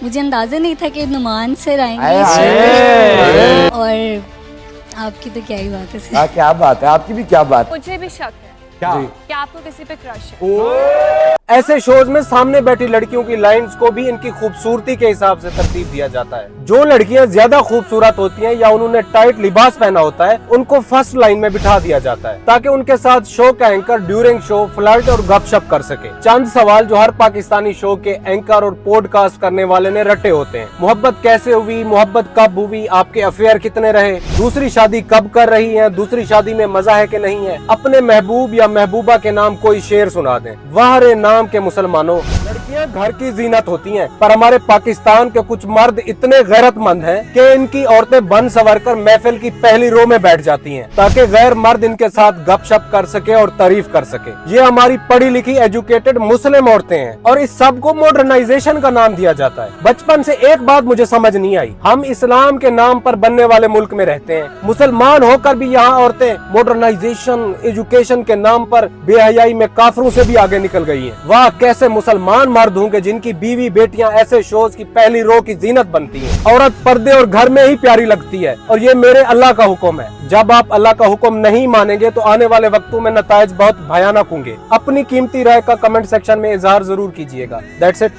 मुझे अंदाजा नहीं था कि नुमान सर आएंगे और आपकी तो क्या ही बात है। हाँ, क्या बात है, आपकी भी क्या बात है। मुझे भी शक है क्या कि आपको किसी पे क्रश है। ऐसे शोज में सामने बैठी लड़कियों की लाइंस को भी इनकी खूबसूरती के हिसाब से तरतीब दिया जाता है। जो लड़कियां ज्यादा खूबसूरत होती हैं या उन्होंने टाइट लिबास पहना होता है, उनको फर्स्ट लाइन में बिठा दिया जाता है ताकि उनके साथ शो का एंकर ड्यूरिंग शो फ्लर्ट और गपशप कर सके। चंद सवाल जो हर पाकिस्तानी शो के एंकर और पॉडकास्ट करने वाले ने रटे होते हैं। मोहब्बत कैसे हुई, मोहब्बत कब हुई, आपके अफेयर कितने रहे, दूसरी शादी कब कर रही है, दूसरी शादी में मजा है कि नहीं है, अपने महबूब या महबूबा के नाम कोई शेर सुना दें। वाह रे नाम के मुसलमानों, लड़कियां घर की जीनत होती हैं, पर हमारे पाकिस्तान के कुछ मर्द इतने गैरतमंद हैं कि इनकी औरतें बन सवर कर महफिल की पहली रो में बैठ जाती हैं ताकि गैर मर्द इनके साथ गपशप कर सके और तारीफ कर सके। ये हमारी पढ़ी लिखी एजुकेटेड मुस्लिम औरतें हैं और इस सब को मॉडर्नाइजेशन का नाम दिया जाता है। बचपन से एक बात मुझे समझ नहीं आई, हम इस्लाम के नाम पर बनने वाले मुल्क में रहते हैं, मुसलमान होकर भी यहाँ औरतें मॉडर्नाइजेशन एजुकेशन के नाम पर बेहयाई में काफरों से भी आगे निकल गई हैं। वाह, कैसे मुसलमान मर्द होंगे जिनकी बीवी बेटियां ऐसे शोज की पहली रो की जीनत बनती हैं। औरत पर्दे और घर में ही प्यारी लगती है और ये मेरे अल्लाह का हुक्म है। जब आप अल्लाह का हुक्म नहीं मानेंगे तो आने वाले वक्तों में नताइज बहुत भयानक होंगे। अपनी कीमती राय का कमेंट सेक्शन में इजहार जरूर कीजिएगा। That's it.